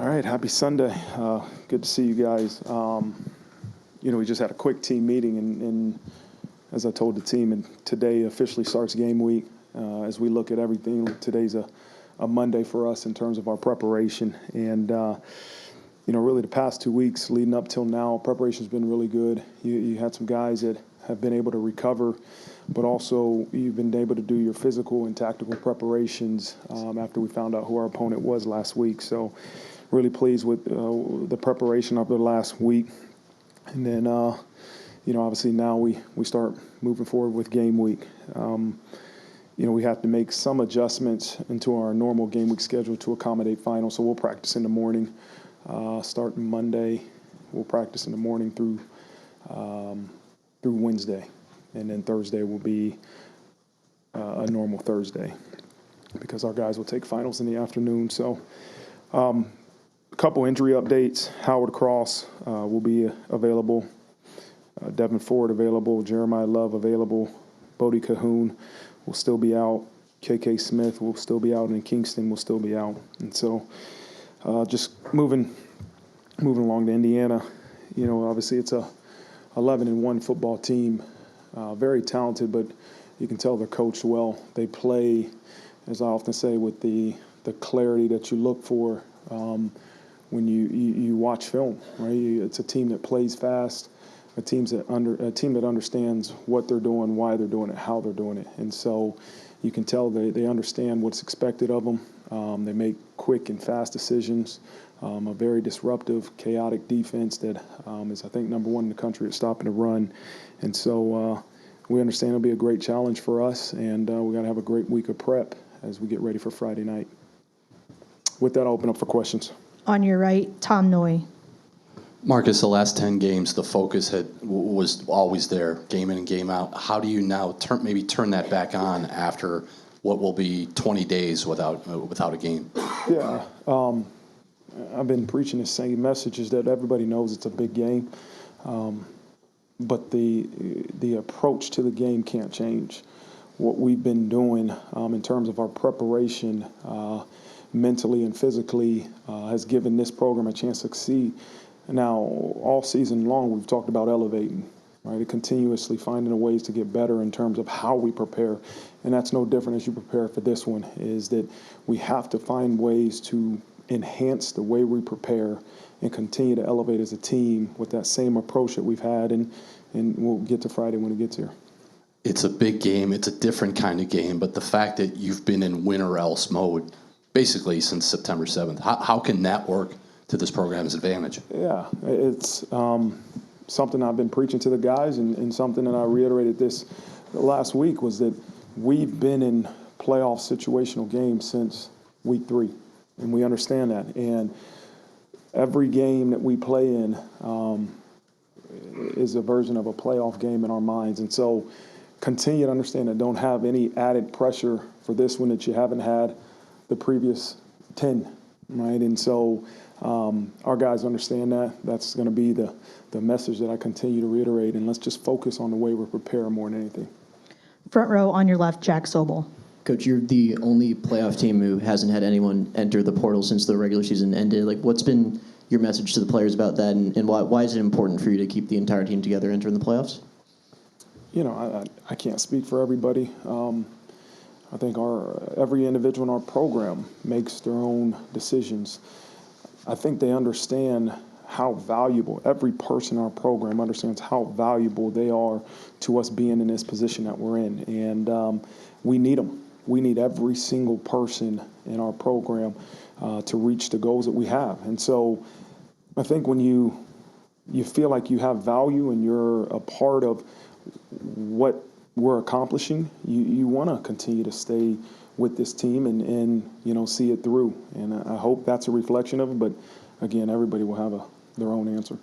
All right, happy Sunday. Good to see you guys. We just had a quick team meeting, and as I told the team, and today officially starts game week. As we look at everything, today's a Monday for us in terms of our preparation. And, really the past 2 weeks leading up till now, preparation's been really good. You had some guys that have been able to recover, but also you've been able to do your physical and tactical preparations after we found out who our opponent was last week. So really pleased with the preparation of the last week. And then, obviously now we start moving forward with game week. We have to make some adjustments into our normal game week schedule to accommodate finals. So we'll practice in the morning, starting Monday. We'll practice in the morning through Wednesday. And then Thursday will be a normal Thursday because our guys will take finals in the afternoon. So a couple injury updates. Howard Cross will be available. Devin Ford available. Jeremiah Love available. Bodie Cahoon will still be out. KK Smith will still be out, and Kingston will still be out. And so just moving along to Indiana, obviously it's a 11-1 football team. Very talented, but you can tell they're coached well. They play, as I often say, with the clarity that you look for when you watch film, right? It's a team that plays fast, a team that understands what they're doing, why they're doing it, how they're doing it. And so you can tell they understand what's expected of them. They make quick and fast decisions. A very disruptive, chaotic defense that is, I think, number one in the country at stopping the run. And so we understand it'll be a great challenge for us, and we got to have a great week of prep as we get ready for Friday night. With that, I'll open up for questions. On your right, Tom Noy. Marcus, the last 10 games, the focus was always there, game in and game out. How do you now turn that back on after what will be 20 days without a game? Yeah, I've been preaching the same messages that everybody knows it's a big game, but the approach to the game can't change. What we've been doing in terms of our preparation mentally and physically has given this program a chance to succeed. Now, all season long, we've talked about elevating, right? Continuously finding ways to get better in terms of how we prepare. And that's no different as you prepare for this one, is that we have to find ways to enhance the way we prepare and continue to elevate as a team with that same approach that we've had. And we'll get to Friday when it gets here. It's a big game. It's a different kind of game. But the fact that you've been in win or else mode basically since September 7th, how can that work to this program's advantage? Yeah, it's something I've been preaching to the guys, and something that I reiterated this last week was that we've been in playoff situational games since week 3, and we understand that. And every game that we play in is a version of a playoff game in our minds. And so continue to understand that. Don't have any added pressure for this one that you haven't had the previous 10, right? And so our guys understand that. That's going to be the message that I continue to reiterate, and let's just focus on the way we're preparing more than anything. Front row on your left, Jack Sobel. Coach, you're the only playoff team who hasn't had anyone enter the portal since the regular season ended. What's been your message to the players about that, and why is it important for you to keep the entire team together entering the playoffs? I can't speak for everybody. I think every individual in our program makes their own decisions. I think they understand how valuable, every person in our program understands how valuable they are to us being in this position that we're in. And we need them. We need every single person in our program to reach the goals that we have. And so I think when you feel like you have value and you're a part of what we're accomplishing, you want to continue to stay with this team and see it through. And I hope that's a reflection of it. But again, everybody will have their own answer.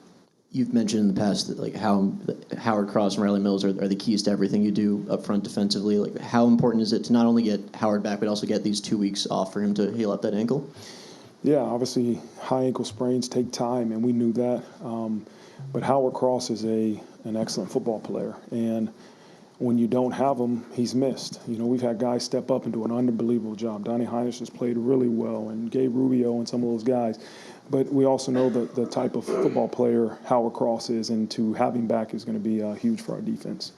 You've mentioned in the past that how Howard Cross and Riley Mills are the keys to everything you do up front defensively. How important is it to not only get Howard back, but also get these 2 weeks off for him to heal up that ankle? Yeah, obviously high ankle sprains take time, and we knew that. But Howard Cross is an excellent football player, and when you don't have him, he's missed. You know, we've had guys step up and do an unbelievable job. Donnie Hines has played really well, and Gabe Rubio and some of those guys. But we also know the type of football player Howard Cross is, and to have him back is going to be huge for our defense.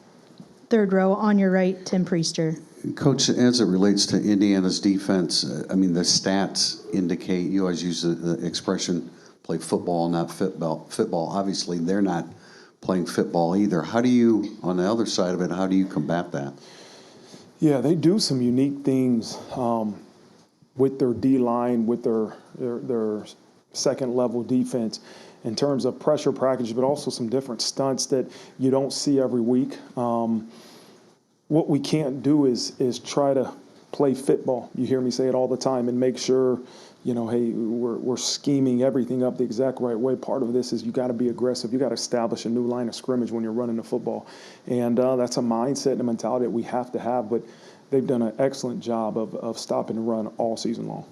Third row on your right, Tim Priester. Coach, as it relates to Indiana's defense, I mean, the stats indicate, you always use the expression, play football, not football. Obviously, they're not playing football either. How do you, on the other side of it, how do you combat that? Yeah, they do some unique things with their D-line, with their second-level defense in terms of pressure package, but also some different stunts that you don't see every week. What we can't do is try to play football. You hear me say it all the time, and make sure, you know, hey, we're scheming everything up the exact right way. Part of this is you got to be aggressive. You got to establish a new line of scrimmage when you're running the football, and that's a mindset and a mentality that we have to have. But they've done an excellent job of stopping the run all season long.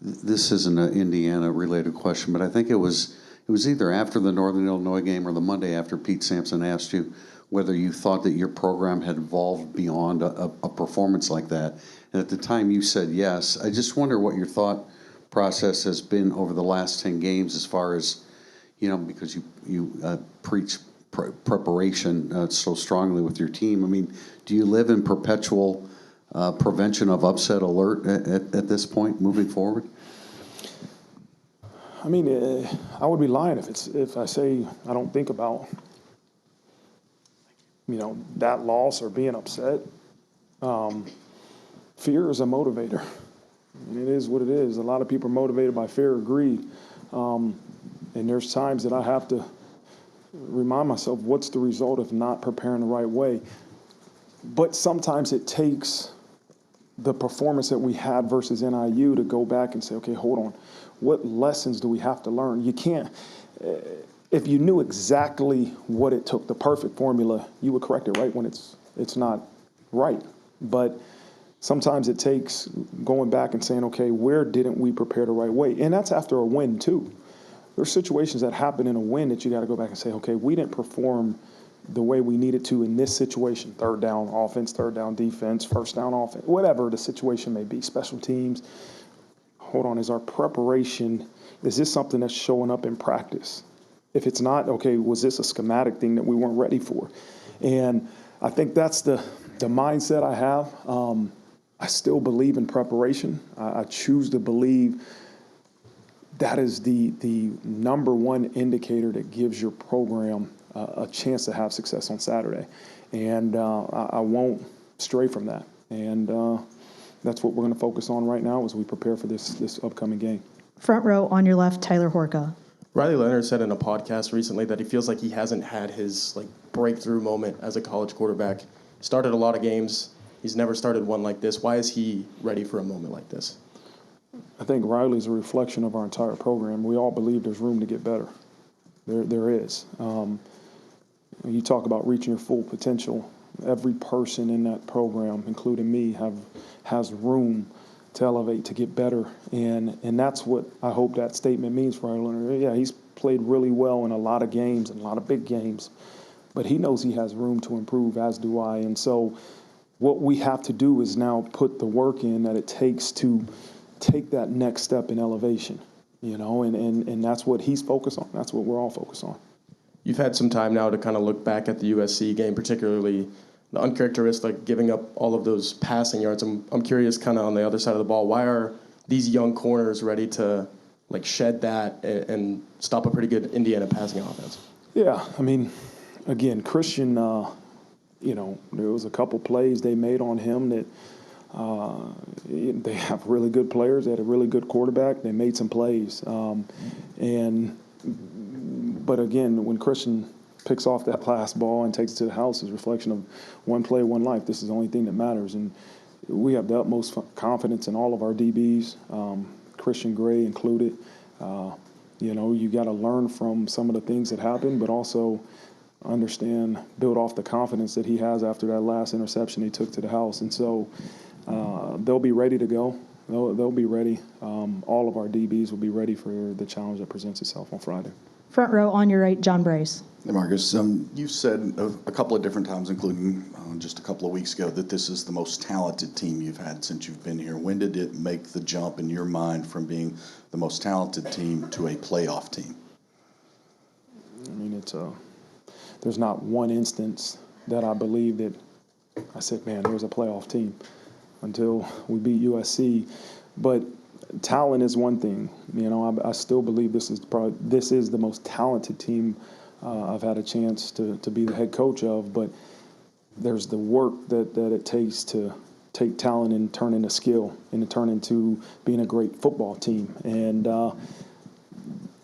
This isn't an Indiana-related question, but I think it was either after the Northern Illinois game or the Monday after Pete Sampson asked you whether you thought that your program had evolved beyond a performance like that. And at the time you said yes. I just wonder what your thought process has been over the last 10 games as far as, you know, because you preach preparation so strongly with your team. I mean, do you live in perpetual prevention of upset alert at this point moving forward? I mean, I would be lying if I say I don't think about, you know, that loss or being upset. Fear is a motivator. I mean, it is what it is. A lot of people are motivated by fear or greed. And there's times that I have to remind myself what's the result of not preparing the right way. But sometimes it takes the performance that we had versus NIU to go back and say, okay, hold on. What lessons do we have to learn? You can't. If you knew exactly what it took, the perfect formula, you would correct it right when it's not right. But sometimes it takes going back and saying, okay, where didn't we prepare the right way? And that's after a win, too. There's situations that happen in a win that you got to go back and say, okay, we didn't perform the way we needed to in this situation. Third down offense, third down defense, first down offense, whatever the situation may be, special teams. Hold on, is our preparation, is this something that's showing up in practice? If it's not, okay, was this a schematic thing that we weren't ready for? And I think that's the mindset I have. I still believe in preparation. I choose to believe that is the number one indicator that gives your program a chance to have success on Saturday. And I won't stray from that. And that's what we're going to focus on right now as we prepare for this upcoming game. Front row on your left, Tyler Horka. Riley Leonard said in a podcast recently that he feels like he hasn't had his breakthrough moment as a college quarterback. Started a lot of games. He's never started one like this. Why is he ready for a moment like this? I think Riley's a reflection of our entire program. We all believe there's room to get better. There is. You talk about reaching your full potential. Every person in that program, including me, has room to elevate, to get better. And that's what I hope that statement means for Riley Leonard. Yeah, he's played really well in a lot of games and a lot of big games. But he knows he has room to improve, as do I. And so what we have to do is now put the work in that it takes to take that next step in elevation, you know, and that's what he's focused on. That's what we're all focused on. You've had some time now to kind of look back at the USC game, particularly the uncharacteristic giving up all of those passing yards. I'm curious, kind of on the other side of the ball, why are these young corners ready to shed that and stop a pretty good Indiana passing offense? Yeah, I mean, again, Christian, you know, there was a couple plays they made on him that they have really good players. They had a really good quarterback. They made some plays. But again, when Christian picks off that last ball and takes it to the house, is a reflection of one play, one life. This is the only thing that matters. And we have the utmost confidence in all of our DBs, Christian Gray included. You know, you got to learn from some of the things that happened, but also understand, build off the confidence that he has after that last interception he took to the house. And so they'll be ready to go. they'll be ready. All of our DBs will be ready for the challenge that presents itself on Friday. Front row on your right, John Bryce. Hey, Marcus, you've said a couple of different times, including just a couple of weeks ago, that this is the most talented team you've had since you've been here. When did it make the jump in your mind from being the most talented team to a playoff team? I mean, there's not one instance that I believe that I said, man, there's a playoff team until we beat USC. But talent is one thing. You know, I still believe this is the most talented team I've had a chance to be the head coach of. But there's the work that it takes to take talent and turn into skill and to turn into being a great football team. And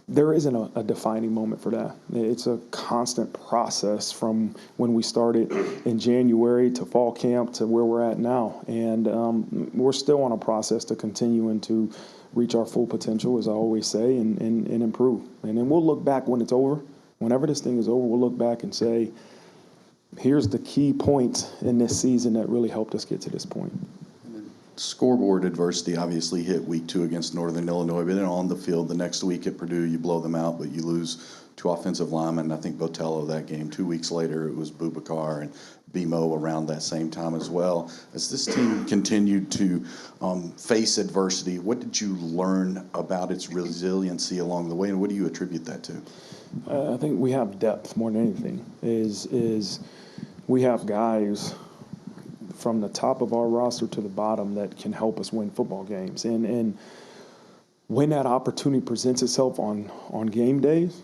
there isn't a defining moment for that. It's a constant process from when we started in January to fall camp to where we're at now. And we're still on a process to continuing to reach our full potential, as I always say, and improve. And then we'll look back when it's over. Whenever this thing is over, we'll look back and say, here's the key points in this season that really helped us get to this point. Scoreboard adversity obviously hit week 2 against Northern Illinois, but then on the field the next week at Purdue, you blow them out, but you lose 2 offensive linemen. I think Botello that game. 2 weeks later, it was Boubacar and BMO around that same time as well. As this team continued to face adversity, what did you learn about its resiliency along the way, and what do you attribute that to? I think we have depth more than anything. Is we have guys from the top of our roster to the bottom that can help us win football games. And when that opportunity presents itself on game days,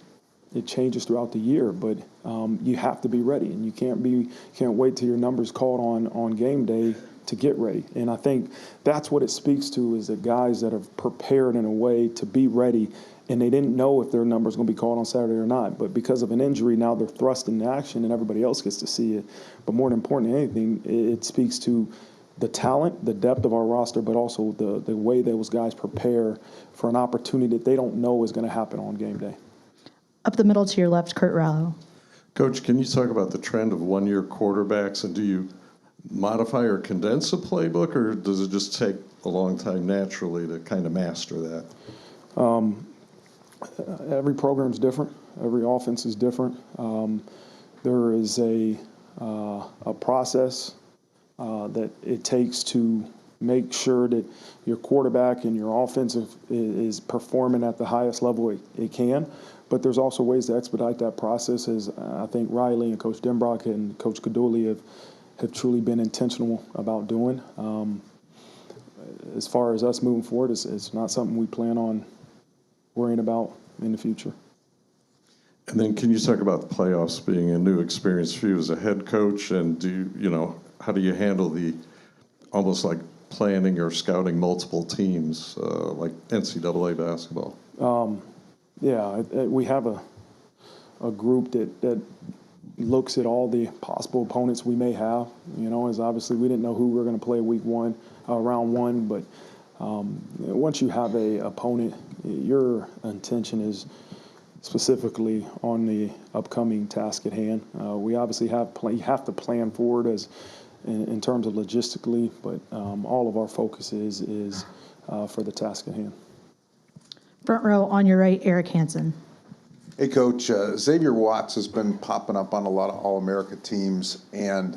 it changes throughout the year. But you have to be ready, and you can't wait till your number's called on game day to get ready. And I think that's what it speaks to, is the guys that have prepared in a way to be ready, and they didn't know if their number's going to be called on Saturday or not. But because of an injury, now they're thrust into action and everybody else gets to see it. But more important than anything, it speaks to the talent, the depth of our roster, but also the way those guys prepare for an opportunity that they don't know is going to happen on game day. Up the middle to your left, Kurt Rallo. Coach, can you talk about the trend of one-year quarterbacks, and do you modify or condense a playbook, or does it just take a long time naturally to kind of master that? Every program's different. Every offense is different. There is a process that it takes to make sure that your quarterback and your offensive is performing at the highest level it can. But there's also ways to expedite that process, as I think Riley and Coach Denbrock and Coach Kaduli have truly been intentional about doing. As far as us moving forward, it's not something we plan on worrying about in the future. And then can you talk about the playoffs being a new experience for you as a head coach, and how do you handle the almost like planning or scouting multiple teams like NCAA basketball? We have a group that looks at all the possible opponents we may have. As obviously we didn't know who we were going to play round one, but once you have a opponent, your intention is specifically on the upcoming task at hand. We obviously you have to plan forward as in terms of logistically, but all of our focus is for the task at hand. Front row on your right, Eric Hansen. Hey, Coach. Xavier Watts has been popping up on a lot of All-America teams, and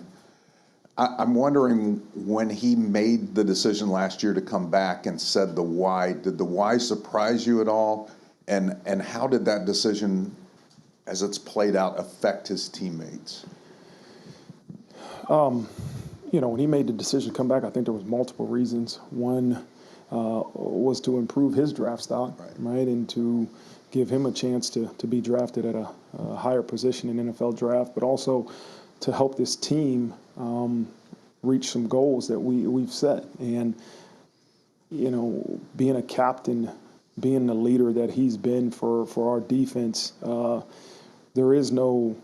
I'm wondering, when he made the decision last year to come back and said the why, did the why surprise you at all? And how did that decision, as it's played out, affect his teammates? When he made the decision to come back, I think there was multiple reasons. One was to improve his draft stock, right, and to give him a chance to be drafted at a higher position in NFL draft, but also to help this team reach some goals that we've set. And, being a captain, being the leader that he's been for our defense, there is no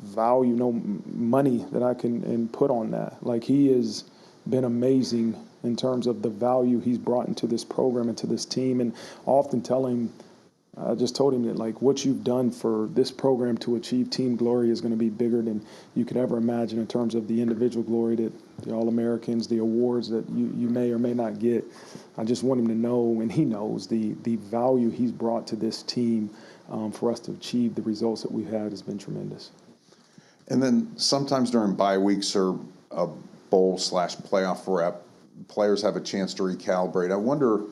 value, no money that I can put on that. Like, he has been amazing in terms of the value he's brought into this program, into this team. And I often tell him, I just told him that, like, what you've done for this program to achieve team glory is going to be bigger than you could ever imagine in terms of the individual glory the All-Americans, the awards that you may or may not get. I just want him to know, and he knows, the value he's brought to this team for us to achieve the results that we've had has been tremendous. And then sometimes during bye weeks or a bowl/playoff rep, players have a chance to recalibrate. I wonder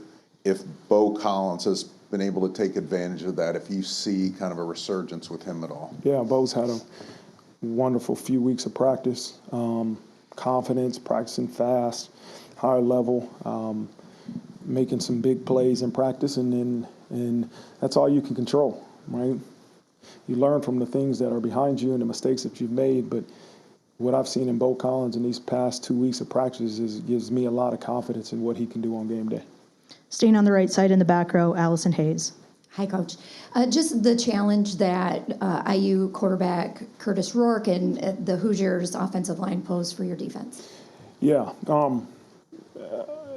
if Bo Collins has been able to take advantage of that, if you see kind of a resurgence with him at all. Yeah, Bo's had a wonderful few weeks of practice, confidence, practicing fast, high level, making some big plays in practice, and that's all you can control, right? You learn from the things that are behind you and the mistakes that you've made, but what I've seen in Bo Collins in these past 2 weeks of practice gives me a lot of confidence in what he can do on game day. Staying on the right side in the back row, Allison Hayes. Hi, Coach. Just the challenge that IU quarterback Curtis Rourke and the Hoosiers offensive line pose for your defense. Yeah,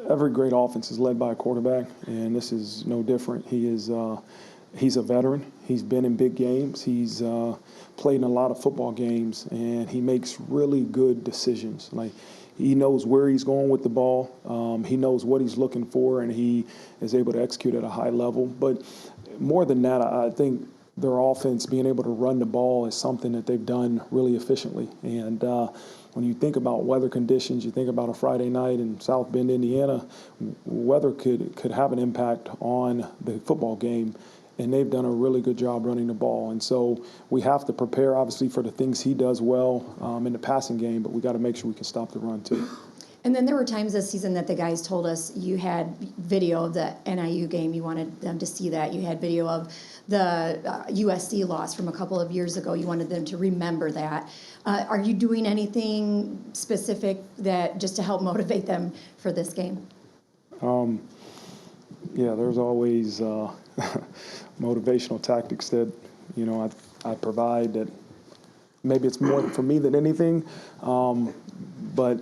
every great offense is led by a quarterback, and this is no different. He's a veteran. He's been in big games. He's played in a lot of football games, and he makes really good decisions. Like, he knows where he's going with the ball. He knows what he's looking for, and he is able to execute at a high level. But more than that, I think their offense, being able to run the ball, is something that they've done really efficiently. And when you think about weather conditions, you think about a Friday night in South Bend, Indiana, weather could have an impact on the football game. And they've done a really good job running the ball. And so we have to prepare, obviously, for the things he does well in the passing game, but we got to make sure we can stop the run, too. And then there were times this season that the guys told us you had video of the NIU game. You wanted them to see that. You had video of the USC loss from a couple of years ago. You wanted them to remember that. Are you doing anything specific that just to help motivate them for this game? Yeah, there's always motivational tactics that, I provide that maybe it's more for me than anything. But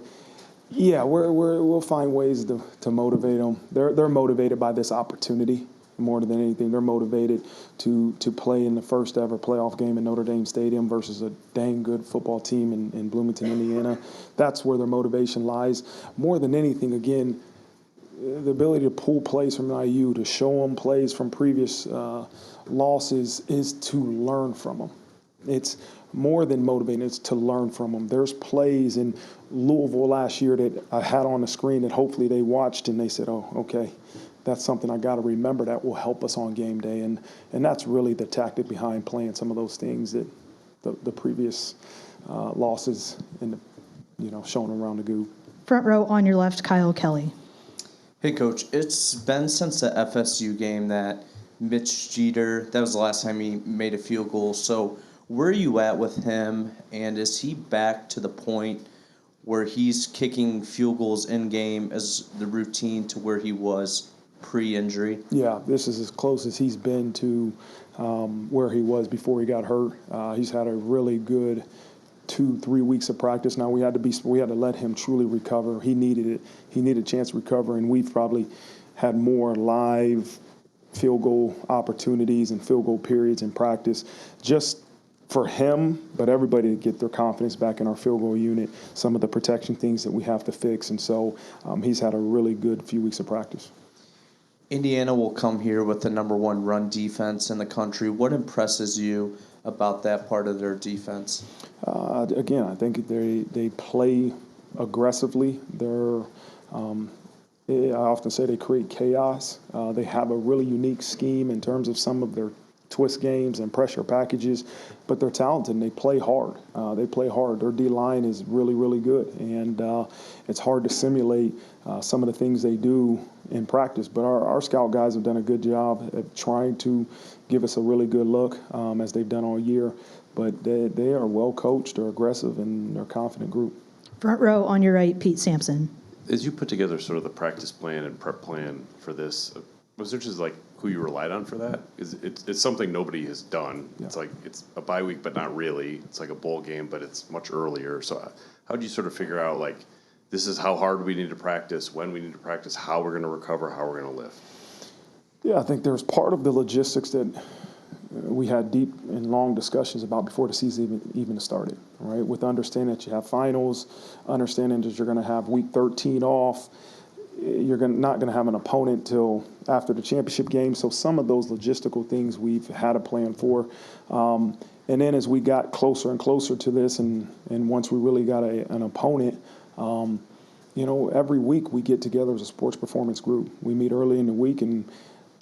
yeah, we'll find ways to motivate them. They're motivated by this opportunity more than anything. They're motivated to play in the first ever playoff game in Notre Dame Stadium versus a dang good football team in Bloomington, Indiana. That's where their motivation lies. More than anything, again, the ability to pull plays from IU, to show them plays from previous losses, is to learn from them. It's more than motivating, it's to learn from them. There's plays in Louisville last year that I had on the screen that hopefully they watched and they said, oh, okay, that's something I got to remember that will help us on game day. And that's really the tactic behind playing some of those things that the previous losses and, showing around the goop. Front row on your left, Kyle Kelly. Hey, Coach, it's been since the FSU game that Mitch Jeter, that was the last time he made a field goal. So where are you at with him, and is he back to the point where he's kicking field goals in-game as the routine to where he was pre-injury? Yeah, this is as close as he's been to where he was before he got hurt. He's had a really good 2-3 weeks of practice. Now we had to let him truly recover. He needed it. He needed a chance to recover, and we've probably had more live field goal opportunities and field goal periods in practice just for him, but everybody to get their confidence back in our field goal unit, some of the protection things that we have to fix. And so he's had a really good few weeks of practice. Indiana will come here with the #1 run defense in the country. What impresses you about that part of their defense? Again, I think they play aggressively. I often say they create chaos. They have a really unique scheme in terms of some of their twist games and pressure packages, but they're talented and they play hard. Their D-line is really, really good, and it's hard to simulate some of the things they do in practice. But our scout guys have done a good job at trying to give us a really good look, as they've done all year. But they are well coached, they're aggressive, and they're a confident group. Front row on your right, Pete Sampson. As you put together sort of the practice plan and prep plan for this, was there just like who you relied on for that? It's something nobody has done. Yeah. It's like it's a bye week, but not really. It's like a bowl game, but it's much earlier. So how do you sort of figure out, like, this is how hard we need to practice, when we need to practice, how we're going to recover, how we're going to lift? Yeah, I think there's part of the logistics that we had deep and long discussions about before the season even started, right? With understanding that you have finals, understanding that you're going to have week 13 off, you're not going to have an opponent till after the championship game. So some of those logistical things we've had a plan for. And then as we got closer and closer to this, and once we really got an opponent, every week we get together as a sports performance group. We meet early in the week, and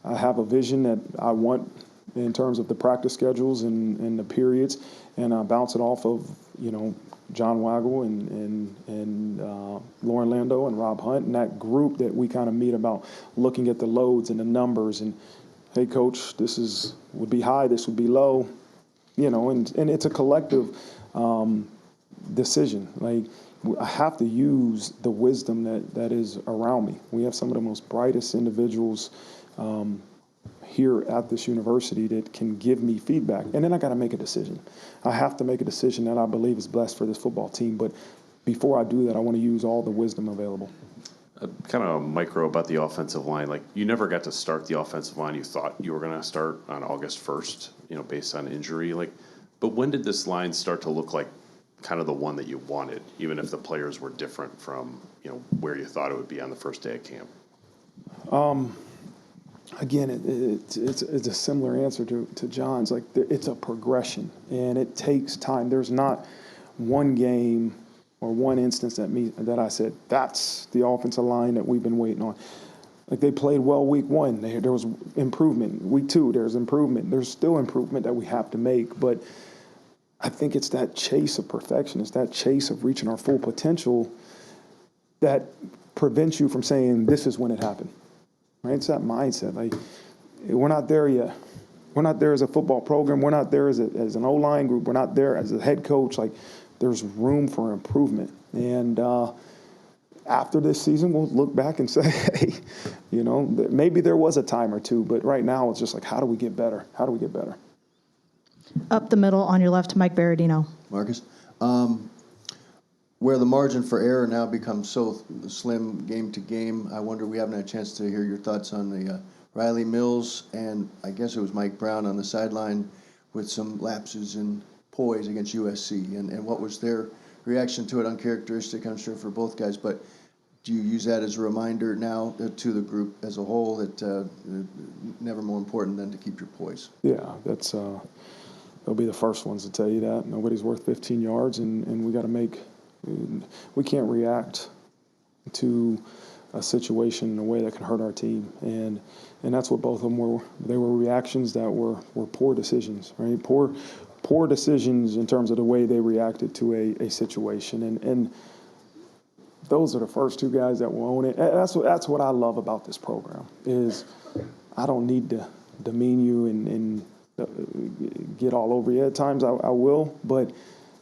I have a vision that I want in terms of the practice schedules and the periods, and I bounce it off of, John Waggle and Lauren Lando and Rob Hunt and that group that we kind of meet about looking at the loads and the numbers and, hey, coach, this would be high, this would be low, and it's a collective decision. Like, I have to use the wisdom that is around me. We have some of the most brightest individuals here at this university that can give me feedback. And then I got to make a decision. I have to make a decision that I believe is best for this football team. But before I do that, I want to use all the wisdom available. Kind of micro about the offensive line. Like, you never got to start the offensive line you thought you were going to start on August 1st, based on injury. But when did this line start to look like kind of the one that you wanted, even if the players were different from, where you thought it would be on the first day of camp? Again, it's a similar answer to John's. Like, it's a progression, and it takes time. There's not one game or one instance that I said, that's the offensive line that we've been waiting on. Like, they played well week 1. There was improvement. Week 2, there's improvement. There's still improvement that we have to make, but I think it's that chase of perfection. It's that chase of reaching our full potential that prevents you from saying, this is when it happened. Right? It's that mindset. Like, we're not there yet. We're not there as a football program. We're not there as an O-line group. We're not there as a head coach. Like, there's room for improvement. And after this season, we'll look back and say, hey, maybe there was a time or two, but right now it's just like, how do we get better? How do we get better? Up the middle on your left, Mike Berardino. Marcus, where the margin for error now becomes so slim game to game, I wonder, we haven't had a chance to hear your thoughts on the Riley Mills and I guess it was Mike Brown on the sideline with some lapses in poise against USC, and what was their reaction to it? Uncharacteristic, I'm sure, for both guys, but do you use that as a reminder now to the group as a whole that never more important than to keep your poise? Yeah, that's they'll be the first ones to tell you that. Nobody's worth 15 yards, and we got to we can't react to a situation in a way that can hurt our team. And that's what both of them were. They were reactions that were poor decisions, right? Poor decisions in terms of the way they reacted to a situation. And those are the first two guys that will own it. That's what I love about this program is I don't need to demean you and get all over you. At times I will, but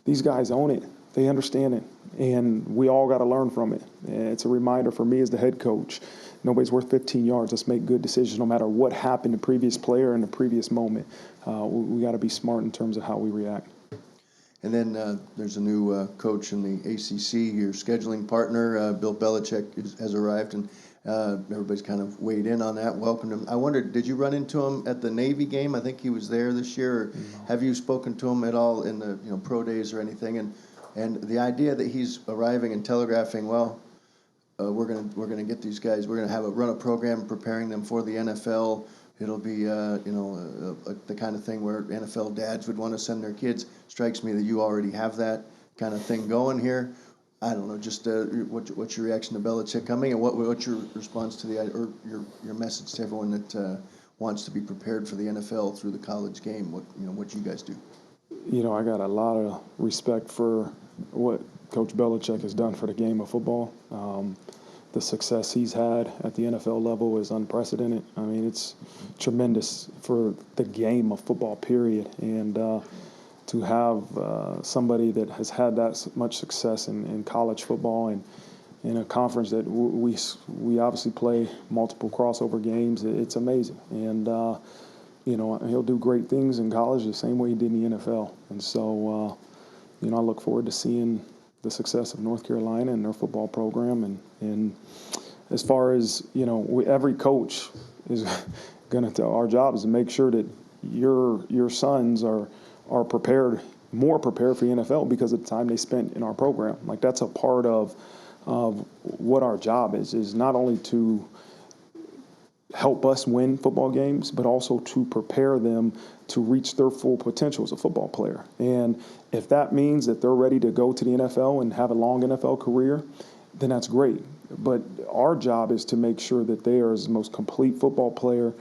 these guys own it. They understand it, and we all got to learn from it. It's a reminder for me as the head coach. Nobody's worth 15 yards. Let's make good decisions no matter what happened to the previous player in the previous moment. We got to be smart in terms of how we react. And then there's a new coach in the ACC. Your scheduling partner, Bill Belichick, has arrived, and everybody's kind of weighed in on that, welcomed him. I wondered, did you run into him at the Navy game? I think he was there this year. Or have you spoken to him at all in the pro days or anything? And the idea that he's arriving and telegraphing, well, we're gonna get these guys. We're gonna run a program preparing them for the NFL. It'll be the kind of thing where NFL dads would want to send their kids. Strikes me that you already have that kind of thing going here. I don't know. Just what's your reaction to Belichick coming, and what's your response to or your message to everyone that wants to be prepared for the NFL through the college game? What you guys do? I got a lot of respect for what Coach Belichick has done for the game of football. The success he's had at the NFL level is unprecedented. I mean, it's tremendous for the game of football, period. And to have somebody that has had that much success in college football and in a conference that we obviously play multiple crossover games, it's amazing. And he'll do great things in college the same way he did in the NFL. And so, I look forward to seeing the success of North Carolina and their football program. And as far as, every coach is going to tell, our job is to make sure that your sons are more prepared for the NFL because of the time they spent in our program. Like, that's a part of what our job is not only to help us win football games, but also to prepare them to reach their full potential as a football player. And if that means that they're ready to go to the NFL and have a long NFL career, then that's great. But our job is to make sure that they are as most complete football player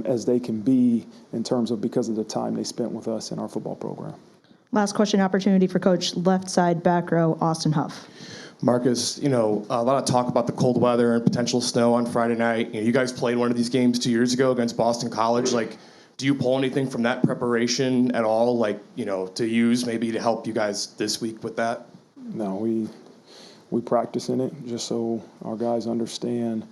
as they can be in terms of because of the time they spent with us in our football program. Last question opportunity for Coach, left side, back row, Austin Huff. Marcus, a lot of talk about the cold weather and potential snow on Friday night. You guys played one of these games 2 years ago against Boston College. Like, do you pull anything from that preparation at all, to use maybe to help you guys this week with that? No, we practice in it just so our guys understand,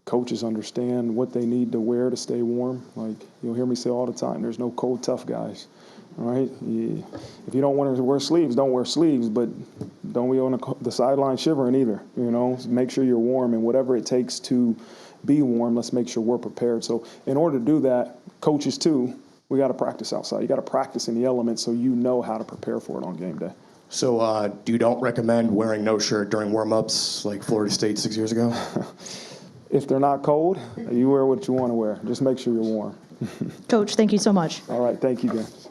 coaches understand what they need to wear to stay warm. Like, you'll hear me say all the time, there's no cold, tough guys. All right? If you don't want to wear sleeves, don't wear sleeves, but don't be on the sideline shivering either. Make sure you're warm, and whatever it takes to be warm, let's make sure we're prepared. So in order to do that, coaches too, we got to practice outside. You got to practice in the elements so you know how to prepare for it on game day. So you don't recommend wearing no shirt during warm-ups like Florida State 6 years ago? If they're not cold, you wear what you want to wear. Just make sure you're warm. Coach, thank you so much. All right, thank you, guys.